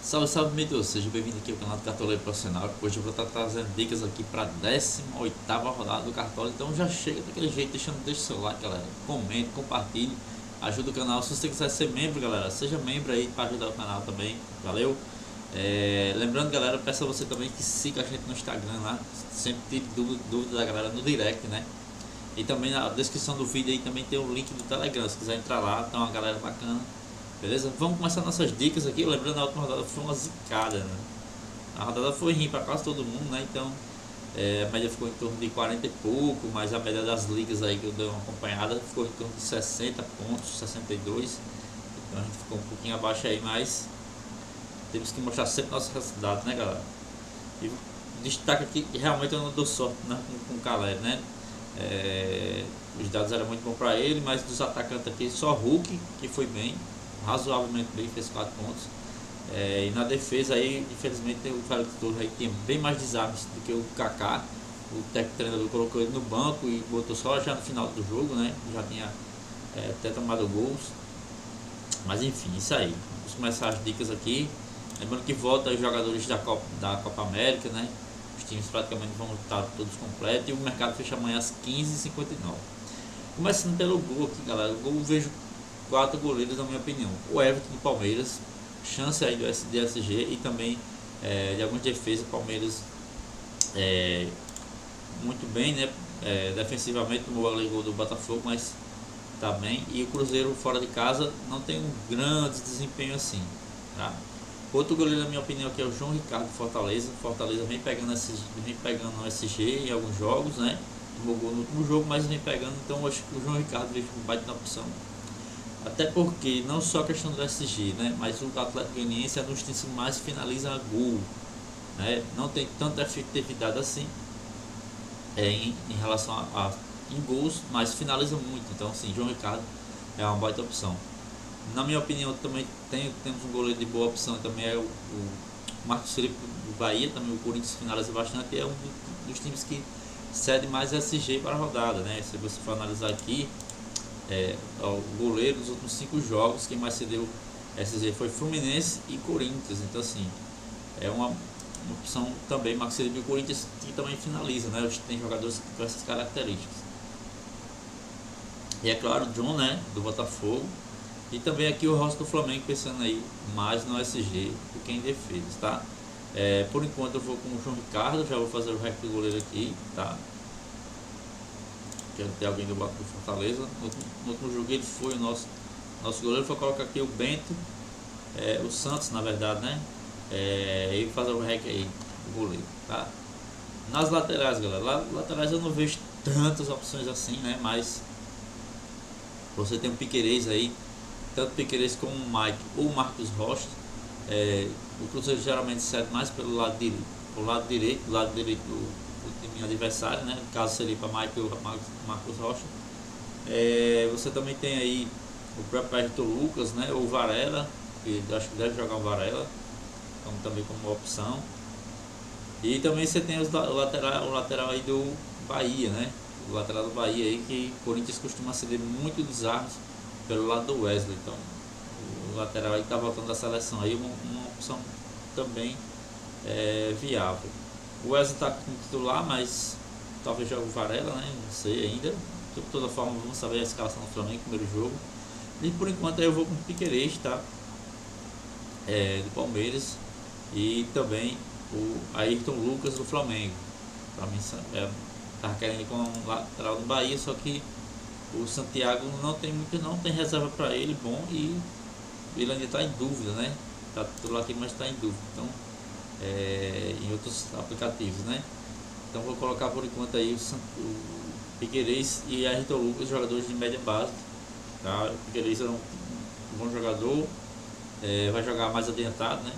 Salve, salve, Medus! Seja bem-vindo aqui ao canal do Cartoleiro Profissional. Hoje eu vou estar trazendo dicas aqui para a 18ª rodada do Cartola. Então já chega daquele jeito, deixa seu like, galera. Comente, compartilhe, ajuda o canal. Se você quiser ser membro, galera, seja membro aí para ajudar o canal também. Valeu! Lembrando, galera, peço a você também que siga a gente no Instagram lá. Sempre tire dúvida da galera no direct, né? E também na descrição do vídeo aí também tem o link do Telegram. Se quiser entrar lá, tem uma galera bacana. Beleza? Vamos começar nossas dicas aqui. Lembrando, a última rodada foi uma zicada, né? A rodada foi ruim para quase todo mundo, né? Então a média ficou em torno de 40 e pouco, mas a média das ligas aí que eu dei uma acompanhada ficou em torno de 60 pontos, 62. Então a gente ficou um pouquinho abaixo aí, mas temos que mostrar sempre nossos resultados, né, galera? E destaca aqui que realmente eu não dou sorte, né, com o Caleb, né? Os dados eram muito bons para ele, mas dos atacantes aqui só Hulk que foi bem, razoavelmente bem, fez 4 pontos. E na defesa aí, infelizmente, o Félix Torres aí tinha bem mais desarmes do que o Kaká. O técnico treinador colocou ele no banco e botou só já no final do jogo, né? Já tinha até tomado gols. Mas enfim, isso aí. Vamos começar as dicas aqui. Lembrando que volta os jogadores da Copa América, né? Os times praticamente vão estar todos completos e o mercado fecha amanhã às 15h59. Começando pelo gol aqui, galera. O gol eu vejo 4 goleiros, na minha opinião. O Everton do Palmeiras, chance aí do SDSG e também de algumas defesas. Palmeiras muito bem, né? Defensivamente no gol do Botafogo, mas tá bem. E o Cruzeiro fora de casa não tem um grande desempenho assim, tá? Outro goleiro, na minha opinião, aqui é o João Ricardo do Fortaleza. Fortaleza vem pegando o SG em alguns jogos, né? Tomou gol no último jogo, mas vem pegando. Então eu acho que o João Ricardo veio um baita na opção. Até porque não só a questão do SG, né? Mas o Atlético Goianiense é um dos times que mais finaliza gol, né? Não tem tanta efetividade assim em relação em gols, mas finaliza muito. Então, assim, João Ricardo é uma baita opção. Na minha opinião, também temos um goleiro de boa opção, também é o Marcos Felipe do Bahia. Também o Corinthians finaliza bastante, é um dos times que cede mais SG para a rodada, né? Se você for analisar aqui, o goleiro dos últimos 5 jogos, quem mais cedeu SG foi Fluminense e Corinthians. Então, assim, é uma opção também. Marcos Felipe e o Corinthians que também finaliza, né? Tem jogadores com essas características. E é claro, o John, né, do Botafogo. E também aqui o Rossi do Flamengo, pensando aí mais no SG do que em defesa, tá? Por enquanto eu vou com o João Ricardo, já vou fazer o rec do goleiro aqui, tá? Quero ter alguém do Fortaleza. No último jogo ele foi o nosso goleiro. Vou colocar aqui o Bento, o Santos, na verdade, né? E fazer o rec aí, o goleiro, tá? Nas laterais, galera, laterais eu não vejo tantas opções assim, né? Mas você tem um Piquerez aí, tanto Piquerez como o Mike ou o Marcos Rocha. O Cruzeiro geralmente cede mais pelo lado direito do time adversário, né? No caso seria para Mike ou Marcos Rocha. Você também tem aí o próprio Ayrton Lucas, né? Ou Varela, que eu acho que deve jogar o Varela, então também como uma opção. E também você tem o lateral aí do Bahia, né? O lateral do Bahia aí, que o Corinthians costuma ceder muito desarmes pelo lado do Wesley. Então o lateral aí tá voltando da seleção aí, uma opção também viável. O Wesley está como titular, mas talvez jogue o Varela, né? Não sei ainda. De toda forma, vamos saber a escalação do Flamengo no primeiro jogo. E por enquanto eu vou com o Piquerez, tá? Do Palmeiras. E também o Ayrton Lucas do Flamengo. Para mim, estava querendo ir com o lateral do Bahia, só que o Santiago não tem reserva para ele bom, e ele ainda está em dúvida, né? Está titular aqui, mas está em dúvida. Então, em outros aplicativos, né? Então vou colocar por enquanto aí o Piquerez e Ayrton Lucas, jogadores de média base, tá? O Piquerez é um bom jogador, vai jogar mais adiantado, né?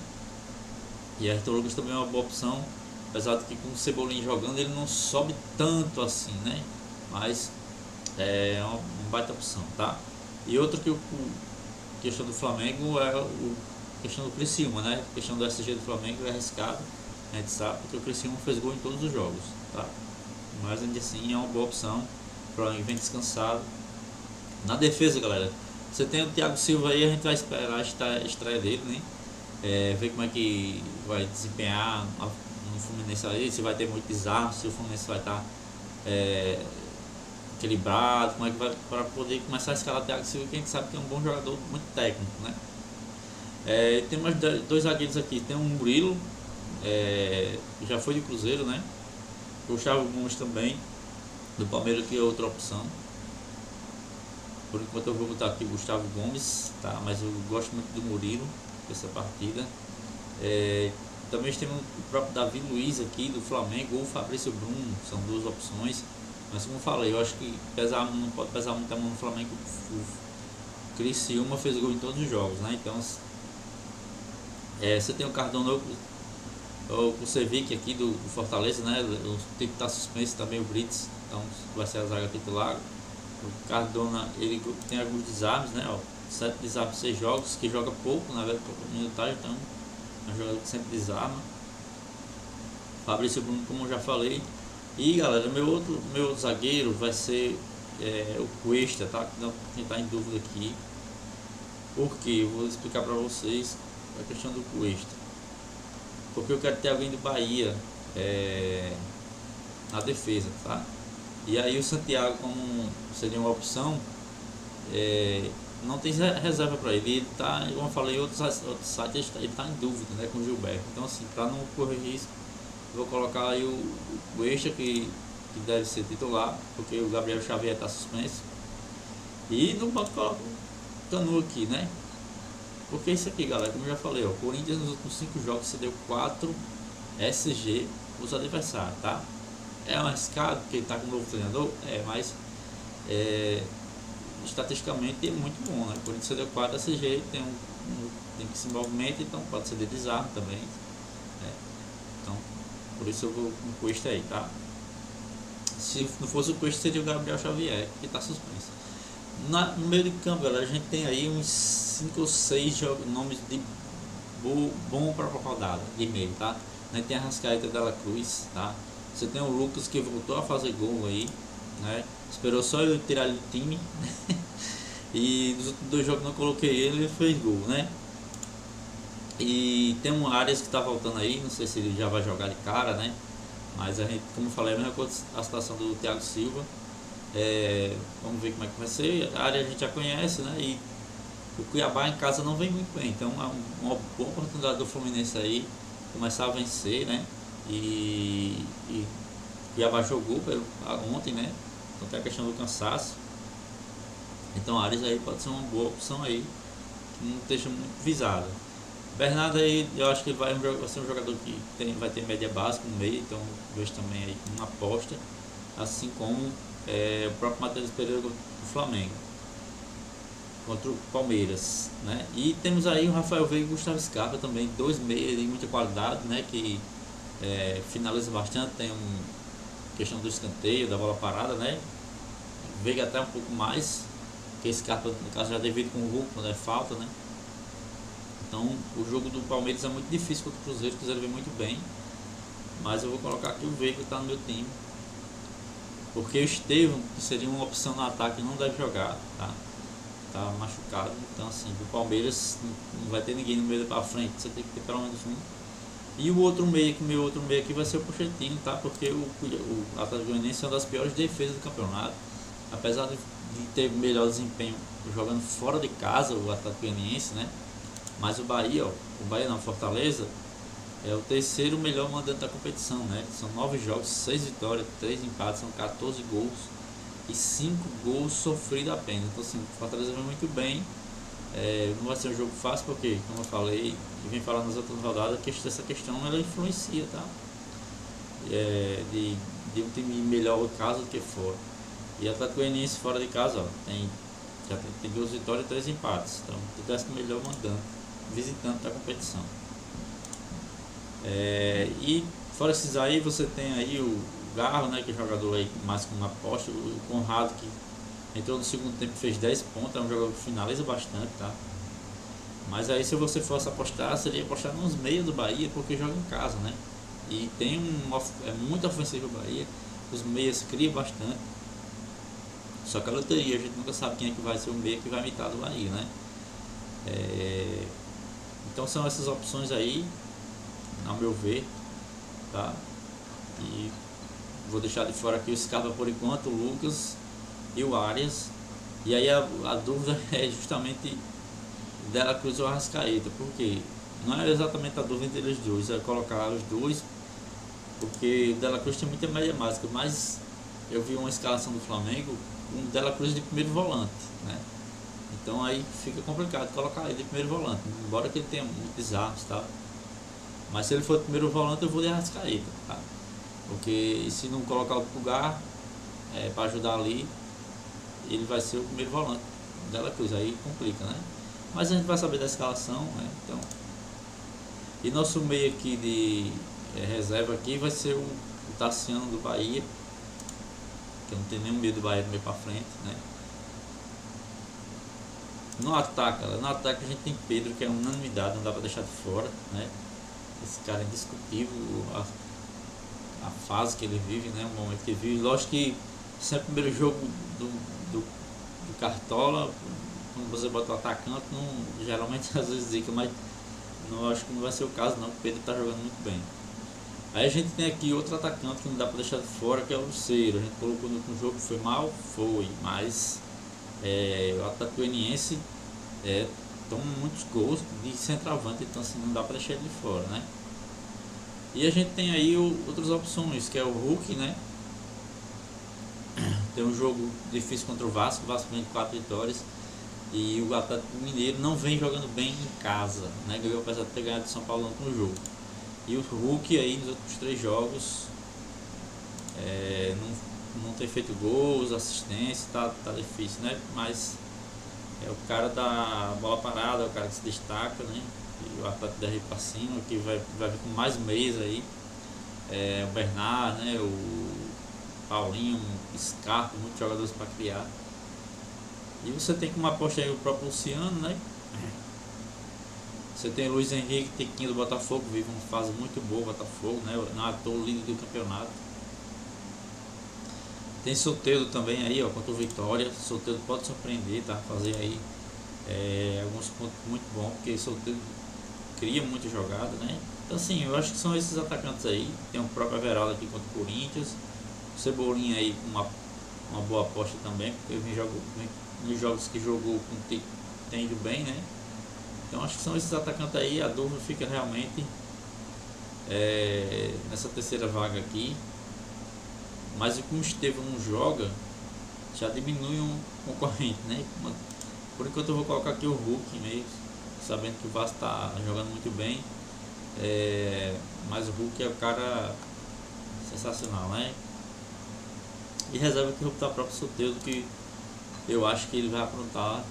E Ayrton Lucas também é uma boa opção, apesar de que com o Cebolinha jogando ele não sobe tanto assim, né? Mas é uma baita opção, tá? E outro que questão do Flamengo é questão do Criciúma, né? A questão do SG do Flamengo é arriscado, a gente sabe, porque o Criciúma fez gol em todos os jogos, tá? Mas ainda assim é uma boa opção para quem vem descansado. Na defesa, galera, você tem o Thiago Silva aí, a gente vai esperar a estreia dele, né? ver como é que vai desempenhar no Fluminense aí, se vai ter muito desarme, se o Fluminense vai estar equilibrado, como é que vai, para poder começar a escalar Thiago Silva, que a gente sabe que é um bom jogador, muito técnico, né? Tem mais dois zagueiros aqui, tem um Murilo, que já foi de Cruzeiro, né? Gustavo Gomes também, do Palmeiras, que é outra opção. Por enquanto eu vou botar aqui o Gustavo Gomes, tá? Mas eu gosto muito do Murilo dessa partida. Também temos o próprio Davi Luiz aqui do Flamengo ou o Fabrício Bruno, são duas opções. Mas como eu falei, eu acho que não pode pesar muito a mão no Flamengo. O Criciúma fez gol em todos os jogos, né? Então você tem o Cardona, o Kusevic aqui do Fortaleza, né? O tipo está suspenso também, o Brits, então vai ser a zaga titular. O Cardona, ele tem alguns desarmes, né? 7 desarmes, 6 jogos, que joga pouco, na verdade, pouco minutagem, então é um jogador que sempre desarma. Fabrício Bruno, como eu já falei. E galera, meu outro zagueiro vai ser o Cuesta, tá? Quem tá em dúvida aqui. Por quê? Eu vou explicar para vocês a questão do Cuesta. Porque eu quero ter alguém do Bahia na defesa, tá? E aí o Santiago, como seria uma opção, não tem reserva para ele. Ele tá, como eu falei em outros sites, ele tá em dúvida, né, com o Gilberto. Então assim, para não correr risco, eu vou colocar aí o Extra, que deve ser titular, porque o Gabriel Xavier está suspenso. E no banco coloco o Canu aqui, né? Porque isso aqui, galera, como eu já falei, o Corinthians nos últimos 5 jogos cedeu 4 SG os adversários, tá? É um arriscado porque ele tá com um novo treinador, mas estatisticamente é muito bom, né? O Corinthians cedeu 4 SG, tem que se movimentar, então pode ceder desarme também. Então, por isso eu vou com o Cuesta aí, tá? Se não fosse o Cuesta, seria o Gabriel Xavier, que está suspenso. No meio de campo, galera, a gente tem aí uns 5 ou 6 nomes de bom para a rodada, de meio, tá? A gente tem a Arrascaeta Dela Cruz, tá? Você tem o Lucas, que voltou a fazer gol aí, né? Esperou só eu tirar ele do time. E nos últimos 2 jogos não coloquei ele fez gol, né? E tem um Arias que tá voltando aí, não sei se ele já vai jogar de cara, né? Mas a gente, como eu falei, é a mesma coisa a situação do Thiago Silva. Vamos ver como é que vai ser. A área a gente já conhece, né? E o Cuiabá em casa não vem muito bem. Então é uma boa oportunidade do Fluminense aí começar a vencer, né? E Cuiabá jogou ontem, né? Então tem a questão do cansaço. Então Arias aí pode ser uma boa opção aí, que não esteja muito visada. Bernardo aí, eu acho que ele vai ser um jogador que vai ter média básica no meio, então vejo também aí uma aposta, assim como o próprio Matheus Pereira do Flamengo contra o Palmeiras, né? E temos aí o Rafael Veiga e o Gustavo Scarpa também, 2 meias de muita qualidade, né? Que finaliza bastante, tem questão do escanteio, da bola parada, né? Veiga até um pouco mais, que Scarpa no caso já devido com o Hulk quando é falta, né? Então o jogo do Palmeiras é muito difícil contra o Cruzeiro, o Cruzeiro vem muito bem. Mas eu vou colocar aqui o Veiga, que está no meu time. Porque o Estevão, que seria uma opção no ataque, não deve jogar, tá? Tá machucado. Então assim, do Palmeiras não vai ter ninguém no meio para frente, você tem que ter pelo menos um. E o outro meio, meu outro meio aqui vai ser o Pochettino, tá? Porque o Atlético Goianiense é uma das piores defesas do campeonato. Apesar de ter melhor desempenho jogando fora de casa, o Atlético Goianiense, né? Mas o Bahia, o Bahia não, Fortaleza, é o terceiro melhor mandante da competição, né? São 9 jogos, 6 vitórias, 3 empates, são 14 gols e 5 gols sofridos apenas. Então assim, o Fortaleza vai muito bem. Não vai ser um jogo fácil porque, como eu falei e vim falando nas outras rodadas, que essa questão ela influencia, tá? De um time melhor em casa do que fora. E o Atlético Goianiense fora de casa, ó, já tem 2 vitórias e 3 empates. Então, o 10º melhor mandante, visitante da competição. E fora esses aí, você tem aí o Garro, né, que é jogador aí mais com uma aposta, o Conrado, que entrou no segundo tempo e fez 10 pontos, é um jogador que finaliza bastante, tá? Mas aí se você fosse apostar, seria apostar nos meios do Bahia, porque joga em casa, né? E tem muito ofensivo o Bahia, os meias criam bastante. Só que a loteria, a gente nunca sabe quem é que vai ser o meia que vai imitar do Bahia, né? Então são essas opções aí, ao meu ver, tá? E vou deixar de fora aqui o Scarpa por enquanto, o Lucas e o Arias. E aí a dúvida é justamente Dela Cruz ou Arrascaeta, porque não é exatamente a dúvida entre eles dois, é colocar os dois, porque o Dela Cruz tem muita média mágica, mas eu vi uma escalação do Flamengo com o Dela Cruz de primeiro volante, né? Então aí fica complicado colocar ele de primeiro volante, embora que ele tenha muitos arcos, tá? Mas se ele for de primeiro volante eu vou de Arrascaeta, tá? Porque se não colocar o Pulgar para ajudar ali, ele vai ser o primeiro volante Dela Cruz, aí complica, né? Mas a gente vai saber da escalação, né? Então, e nosso meio aqui de reserva aqui vai ser o Tassiano do Bahia, que eu não tenho nenhum medo do Bahia do meio para frente, né? No ataque a gente tem Pedro, que é unanimidade, não dá para deixar de fora, né? Esse cara é indiscutível, a fase que ele vive, né? O momento que ele vive. Lógico que sempre o primeiro jogo do Cartola, quando você bota o atacante, não, geralmente às vezes zica, mas não, acho que não vai ser o caso não, porque o Pedro está jogando muito bem. Aí a gente tem aqui outro atacante que não dá para deixar de fora, que é o Lucero. A gente colocou no último jogo, foi mal? Foi, mas o Atlético Goianiense toma muitos gols de centroavante, então assim não dá para deixar ele de fora, né? E a gente tem aí outras opções, que é o Hulk, né? Tem um jogo difícil contra o Vasco vem de 4 vitórias. E o Atlético Mineiro não vem jogando bem em casa, né? Ganhou, apesar de ter ganhado de São Paulo no último jogo. E o Hulk aí nos outros 3 jogos não tem feito gols, assistência, tá difícil, né? Mas é o cara da bola parada, é o cara que se destaca, né? E o Atlético deve ir pra cima, que vai vir com mais meias aí. O Bernard, né? O Paulinho, Scarpa, muitos jogadores para criar. E você tem como aposta aí o próprio Luciano, né? Você tem Luiz Henrique, Tequinho do Botafogo, vive uma fase muito boa, Botafogo, né? Não à toa, líder do campeonato. Tem Soteldo também aí, ó, contra o Vitória. Soteldo pode surpreender, tá? Fazer aí alguns pontos muito bons, porque Soteldo cria muita jogada, né? Então assim, eu acho que são esses atacantes aí. Tem o próprio Everaldo aqui contra o Corinthians. O Cebolinha aí com uma boa aposta também, porque nos jogos que jogou tem ido bem, né? Então acho que são esses atacantes aí. A dúvida fica realmente nessa terceira vaga aqui. Mas como o Estevão não joga, já diminui um concorrente, né? Por enquanto eu vou colocar aqui o Hulk mesmo, sabendo que o Vasco está jogando muito bem. Mas o Hulk é o cara sensacional, né? E reserva que eu vou botar o próprio Soteldo, que eu acho que ele vai aprontar,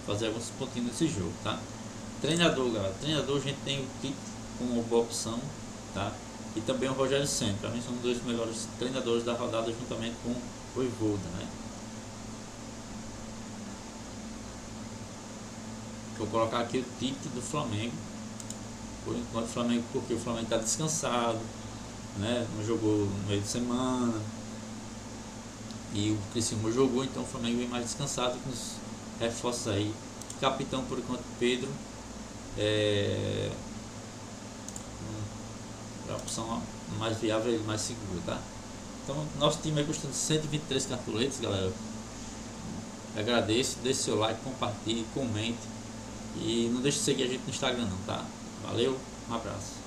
fazer alguns pontinhos nesse jogo, tá? Treinador, galera. Treinador, a gente tem o Tite como boa opção, tá? E também o Rogério Ceni. Para mim são os 2 melhores treinadores da rodada, juntamente com o Voivoda, né? Vou colocar aqui o Tite do Flamengo. Por enquanto o Flamengo, porque o Flamengo está descansado, né? Não jogou no meio de semana. E o Criciúma jogou, então o Flamengo vem mais descansado com os reforços aí. Capitão por enquanto Pedro. A opção mais viável e mais segura, tá? Então nosso time é custando 123 cartoletes, galera. Agradeço, deixe seu like, compartilhe, comente. E não deixe de seguir a gente no Instagram não, tá? Valeu, um abraço.